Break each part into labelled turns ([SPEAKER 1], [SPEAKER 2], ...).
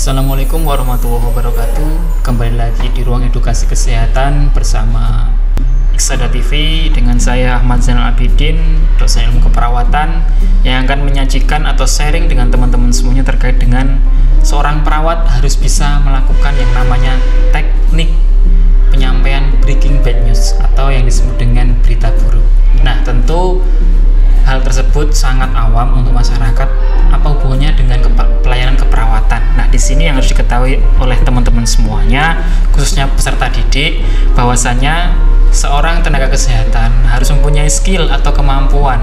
[SPEAKER 1] Assalamualaikum warahmatullahi wabarakatuh. Kembali lagi di ruang edukasi kesehatan bersama Iksada TV dengan saya Ahmad Zainal Abidin, dosen ilmu keperawatan yang akan menyajikan atau sharing dengan teman-teman semuanya terkait dengan seorang perawat harus bisa melakukan yang namanya teknik penyampaian breaking bad news atau yang disebut dengan berita buruk. Nah, tentu hal tersebut sangat awam untuk masyarakat. Apa hubungannya dengan pelayanan keperawatan? Nah, di sini yang harus diketahui oleh teman-teman semuanya, khususnya peserta didik, bahwasanya seorang tenaga kesehatan harus mempunyai skill atau kemampuan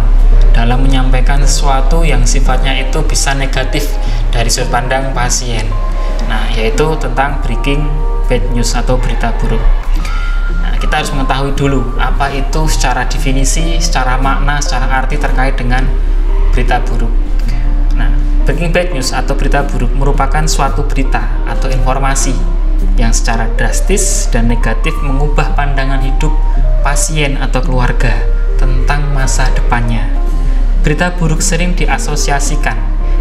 [SPEAKER 1] dalam menyampaikan sesuatu yang sifatnya itu bisa negatif dari sudut pandang pasien. Nah, yaitu tentang breaking bad news atau berita buruk. Nah, kita harus mengetahui dulu apa itu secara definisi, secara makna, secara arti terkait dengan berita buruk. Nah, breaking bad news atau berita buruk merupakan suatu berita atau informasi yang secara drastis dan negatif mengubah pandangan hidup pasien atau keluarga tentang masa depannya. Berita buruk sering diasosiasikan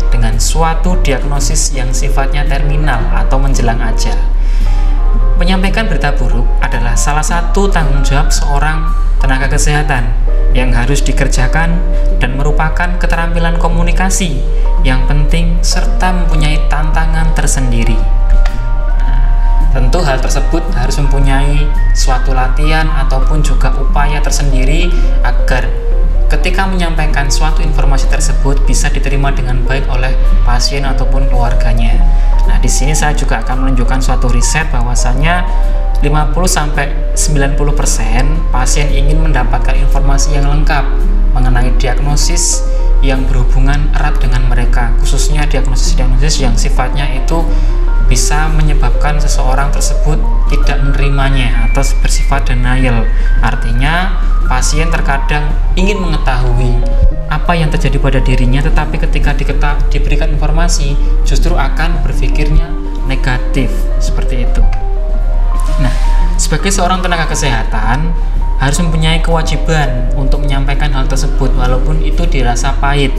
[SPEAKER 1] dengan suatu diagnosis yang sifatnya terminal atau menjelang ajal. Menyampaikan berita buruk adalah salah satu tanggung jawab seorang tenaga kesehatan yang harus dikerjakan dan merupakan keterampilan komunikasi yang penting serta mempunyai tantangan tersendiri. Nah, tentu hal tersebut harus mempunyai suatu latihan ataupun juga upaya tersendiri agar ketika menyampaikan suatu informasi tersebut bisa diterima dengan baik oleh pasien ataupun keluarganya. Nah, di sini saya juga akan menunjukkan suatu riset bahwasanya 50-90% pasien ingin mendapatkan informasi yang lengkap mengenai diagnosis yang berhubungan erat dengan mereka, khususnya diagnosis-diagnosis yang sifatnya itu bisa menyebabkan seseorang tersebut tidak menerimanya atau bersifat denial. Artinya, pasien terkadang ingin mengetahui apa yang terjadi pada dirinya, tetapi ketika diberikan informasi justru akan berpikirnya negatif, seperti itu. Nah, sebagai seorang tenaga kesehatan harus mempunyai kewajiban untuk menyampaikan hal tersebut walaupun itu dirasa pahit.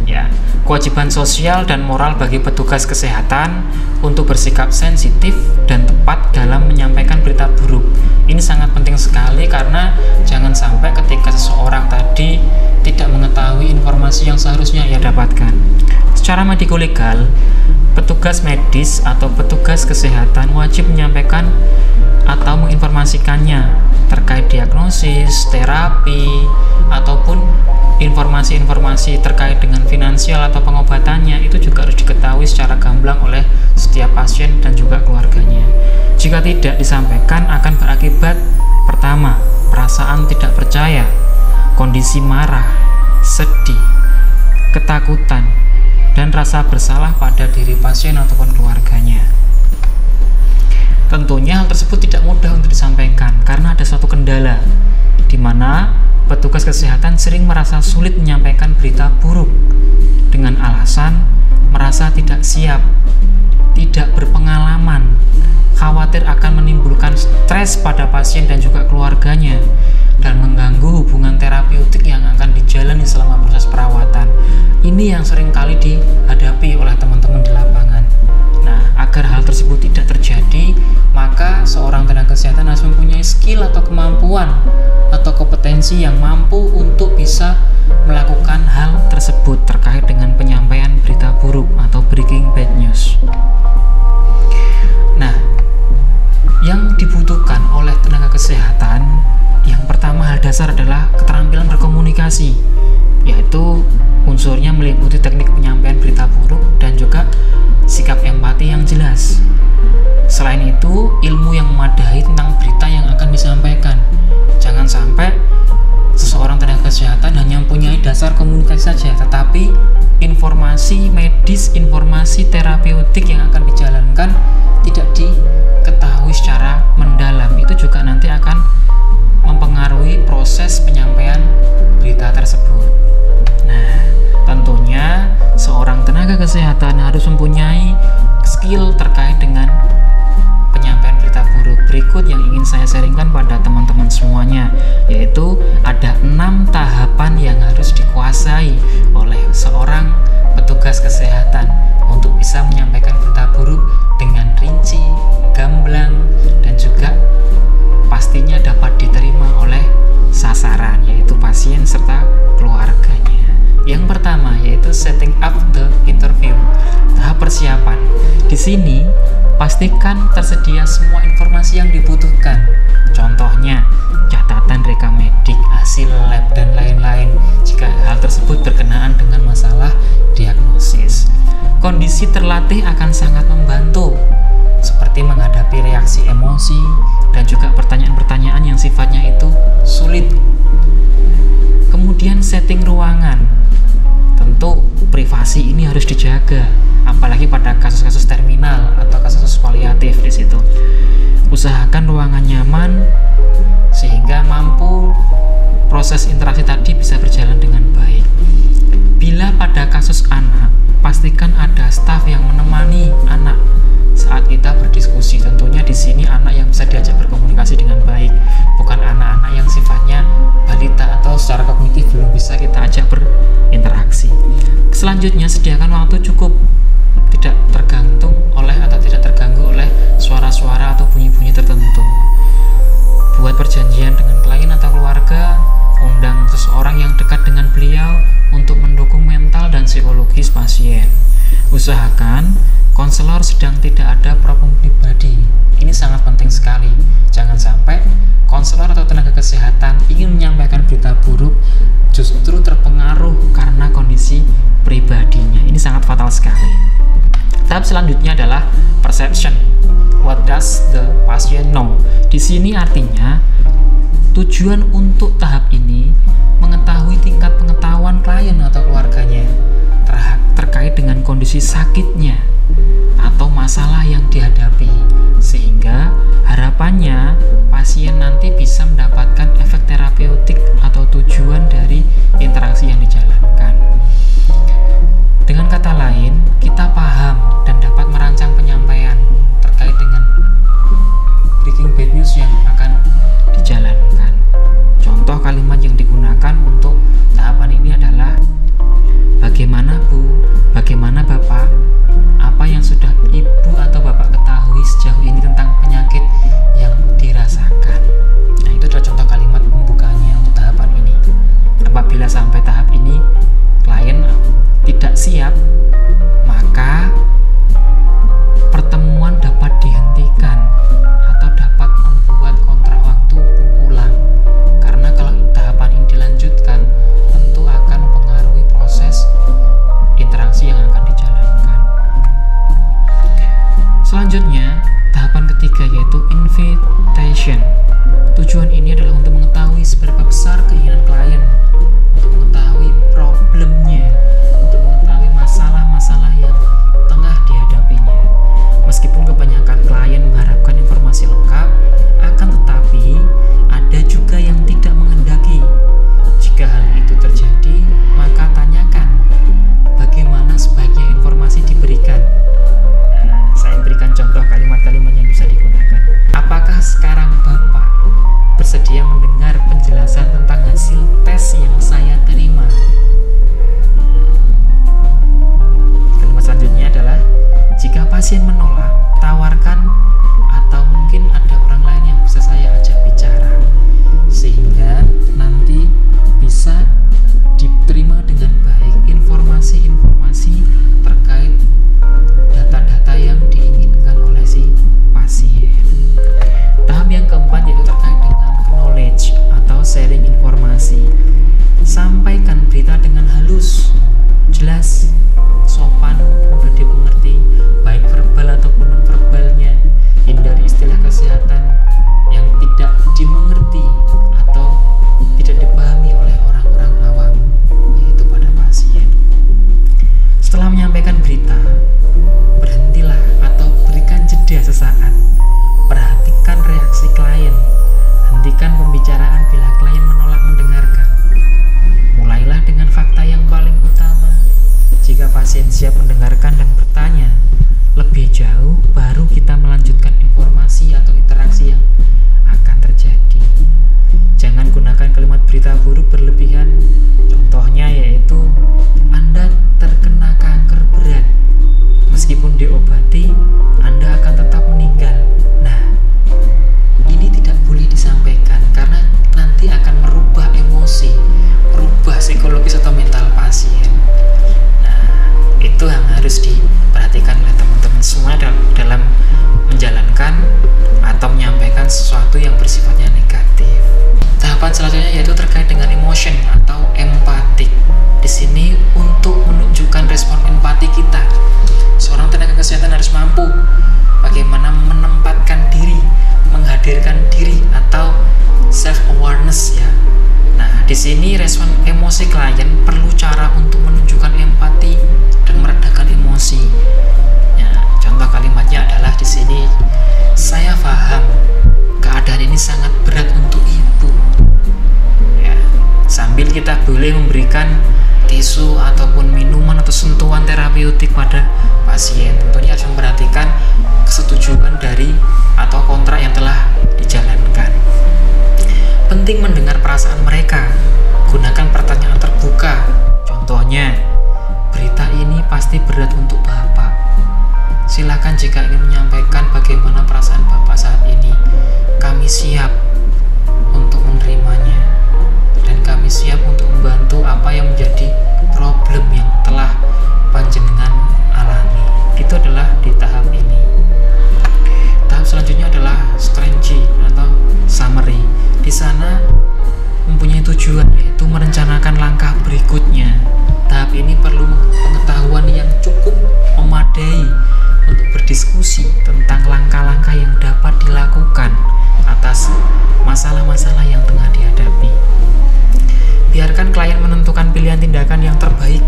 [SPEAKER 1] Ya, kewajiban sosial dan moral bagi petugas kesehatan untuk bersikap sensitif dan tepat dalam menyampaikan berita buruk. Ini sangat penting sekali karena jangan sampai ketika seseorang tadi tidak mengetahui informasi yang seharusnya ia dapatkan. Secara mediko-legal, petugas medis atau petugas kesehatan wajib menyampaikan atau menginformasikannya terkait diagnosis, terapi, ataupun informasi-informasi terkait dengan finansial atau pengobatannya. Itu juga harus diketahui secara gamblang oleh setiap pasien dan juga keluarganya. Jika tidak disampaikan akan berakibat pertama, perasaan tidak percaya, kondisi marah, sedih, ketakutan, dan rasa bersalah pada diri pasien ataupun keluarganya. Tentunya hal tersebut tidak mudah untuk disampaikan karena ada suatu kendala di mana petugas kesehatan sering merasa sulit menyampaikan berita buruk dengan alasan merasa tidak siap, tidak berpengalaman, khawatir akan menimbulkan stres pada pasien dan juga keluarganya dan mengganggu hubungan terapeutik yang akan dijalani selama proses perawatan. Ini yang sering kali dihadapi oleh teman-teman di lapangan. Nah, agar hal tersebut tidak terjadi, maka seorang tenaga kesehatan harus mempunyai skill atau kemampuan atau kompetensi yang mampu untuk bisa melakukan hal tersebut terkait dengan penyampaian berita buruk atau breaking bad news. Nah, yang dibutuhkan oleh tenaga kesehatan yang pertama hal dasar adalah keterampilan berkomunikasi, yaitu unsurnya meliputi teknik penyampaian berita buruk dan juga sikap empati yang jelas. Selain itu, ilmu yang memadai tentang berita yang akan disampaikan. Jangan sampai seseorang tenaga kesehatan hanya mempunyai dasar komunikasi saja, tetapi informasi medis, informasi terapeutik yang akan dijalankan tidak diketahui secara mendalam. Itu juga nanti akan mempengaruhi proses penyampaian berita tersebut. Nah, tentunya seorang tenaga kesehatan harus mempunyai skill terkait dengan penyampaian berita buruk. Berikut yang ingin saya sharingkan pada teman-teman semuanya, yaitu ada 6 tahapan yang harus dikuasai oleh seorang petugas kesehatan untuk bisa menyampaikan berita buruk setting up the interview. Tahap persiapan. Di sini pastikan tersedia semua informasi yang dibutuhkan. Contohnya, catatan rekam medik, hasil lab, dan lain-lain jika hal tersebut berkenaan dengan masalah diagnosis. Kondisi terlatih akan sangat membantu, seperti menghadapi reaksi emosi dan juga pertanyaan-pertanyaan yang sifatnya itu sulit. Kemudian setting ruangan. Tentu privasi ini harus dijaga, apalagi pada kasus-kasus terminal atau kasus paliatif di situ. Usahakan ruangan nyaman sehingga mampu proses interaksi tadi bisa berjalan dengan baik. Bila pada kasus anak, pastikan ada staf yang menemani anak saat kita berdiskusi. Tentunya di sini anak yang bisa diajak berkomunikasi dengan baik, bukan anak-anak yang sifatnya balita atau secara kognitif belum bisa kita ajak berinteraksi. Selanjutnya, sediakan waktu cukup, tidak tergantung oleh atau tidak terganggu oleh suara-suara atau bunyi-bunyi tertentu. Buat perjanjian dengan klien atau keluarga, undang seseorang yang dekat dengan beliau untuk mendukung mental dan psikologis pasien. Usahakan konselor sedang tidak ada problem pribadi. Ini sangat penting sekali. Jangan sampai konselor atau tenaga kesehatan ingin menyampaikan berita buruk justru terpengaruh karena kondisi pribadinya. Ini sangat fatal sekali. Tahap selanjutnya adalah perception. What does the patient know? Di sini artinya tujuan untuk tahap ini mengetahui tingkat pengetahuan klien atau keluarganya terkait dengan kondisi sakitnya atau masalah yang dihadapi, sehingga harapannya pasien nanti bisa mendapatkan efek terapeutik atau tujuan dari interaksi yang dijalankan. Dengan kata lain, kita paham dan dapat merancang penyampaian terkait dengan breaking bad news yang akan dijalankan. Contoh kalimat yang digunakan untuk tahapan ini adalah, bagaimana Bu, bagaimana Bapak, apa yang sudah Ibu atau Bapak ketahui sejauh ini tentang penyakit yang dirasakan. Nah, itu adalah contoh kalimat pembukanya untuk tahapan ini. Apabila sampai tahap ini klien tidak siap, maka pertemuan dapat dihentikan atau dapat membuat kontrak waktu ulang. Karena kalau tahapan ini dilanjutkan, tentu akan mempengaruhi proses interaksi yang akan dijalankan. Selanjutnya, tahapan ketiga yaitu invitation. Tujuan ini adalah untuk mengetahui seberapa besar keinginan klien, untuk mengetahui problemnya, untuk mengetahui masalah-masalah yang tengah dihadapinya. Meskipun kebanyakan klien mengharapkan informasi lengkap, akan tetapi ada juga yang tidak menghendaki. Jika hal itu terjadi, maka tanyakan bagaimana sebaiknya informasi diberikan. Nah, saya berikan contoh kalimat-kalimat yang bisa digunakan. Apakah sekarang Bapak bersedia mendengar penjelasan tentang hasil tes yang emotion atau empatik. Di sini untuk menunjukkan respon empati kita. Seorang tenaga kesehatan harus mampu bagaimana menempatkan diri, menghadirkan diri atau self awareness ya. Nah, di sini respon emosi klien perlu cara untuk menunjukkan empati dan meredakan emosi. Ya, contoh kalimatnya adalah di sini, saya paham keadaan ini sangat berat untuk ibu. Ya, sambil kita boleh memberikan tisu ataupun minuman atau sentuhan terapeutik pada pasien. Tentunya harus memperhatikan kesetujuan dari atau kontrak yang telah dijalankan. Penting mendengar perasaan mereka. Gunakan pertanyaan terbuka. Contohnya, berita ini pasti berat untuk Bapak. Silakan jika ingin menyampaikan bagaimana perasaan Bapak saat ini. Kami siap untuk menerimanya. Dan kami siap untuk membantu apa yang menjadi problem yang telah panjenengan alami. Itu adalah di tahap ini. Tahap selanjutnya adalah strategy atau summary. Di sana mempunyai tujuan, yaitu merencanakan langkah berikutnya. Tahap ini perlu pengetahuan yang cukup memadai untuk berdiskusi tentang langkah-langkah yang dapat dilakukan atas masalah-masalah yang tengah dihadapi. Biarkan klien menentukan pilihan tindakan yang terbaik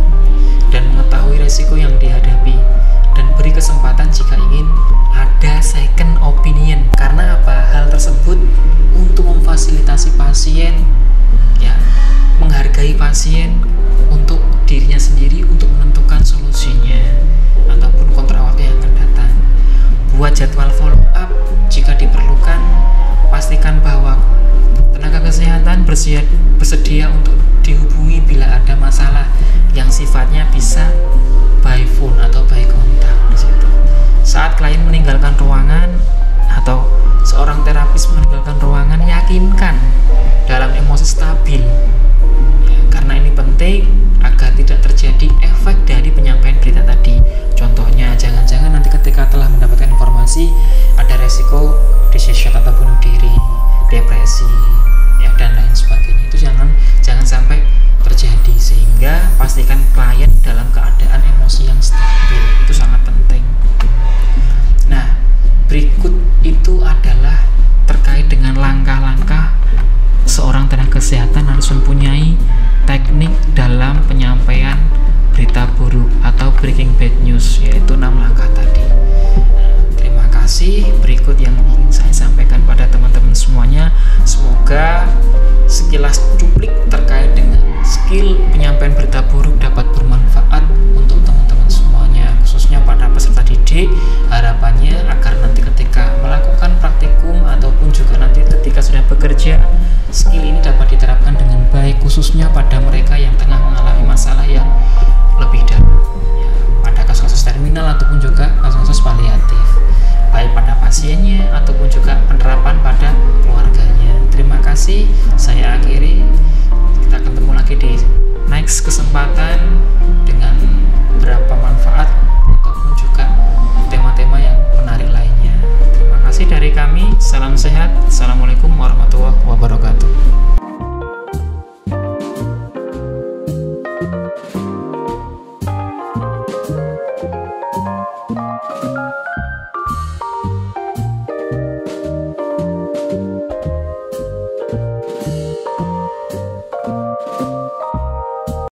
[SPEAKER 1] dan mengetahui resiko yang dihadapi, dan beri kesempatan jika ingin ada second opinion. Karena apa? Hal tersebut untuk memfasilitasi pasien ya, menghargai pasien untuk dirinya sendiri untuk menentukan solusinya ataupun kontrak waktu yang akan datang. Buat jadwal follow up jika diperlukan. Pastikan bahwa tenaga kesehatan bersedia untuk dihubungi bila ada masalah yang sifatnya bisa by phone atau by kontak di situ. Saat klien meninggalkan ruangan atau seorang terapis meninggalkan ruangan, yakinkan dalam emosi stabil ya, karena ini penting agar tidak terjadi efek dari penyampaian berita tadi. Contohnya, jangan-jangan nanti ketika telah mendapatkan informasi ada resiko decision atau bunuh diri, depresi ya, dan lain sebagainya. Itu jangan sampai terjadi, sehingga pastikan klien dalam keadaan emosi yang stabil. Itu sangat penting. Nah, berikut itu adalah terkait dengan langkah-langkah seorang tenaga kesehatan harus mempunyai teknik dalam penyampaian berita buruk atau breaking bad news, yaitu 6 langkah tadi. Terima kasih. Berikut yang ingin saya sampaikan pada teman-teman semuanya. Semoga sekilas cuplik terkait dengan skill penyampaian berita buruk dapat bermanfaat untuk teman-teman semuanya, khususnya pada peserta didik. Harapannya agar nanti ketika melakukan praktikum ataupun juga nanti ketika sudah bekerja, skill ini dapat diterapkan dengan baik, khususnya pada mereka yang tengah mengalami masalah yang lebih dalam ya, pada kasus-kasus terminal ataupun juga kasus-kasus paliatif, baik pada pasiennya ataupun juga penerapan pada keluarganya. Terima kasih, saya akhiri. Kita akan ketemu lagi di next kesempatan dengan beberapa manfaat ataupun juga tema-tema yang menarik lainnya. Terima kasih dari kami, salam sehat, assalamualaikum warahmatullahi wabarakatuh.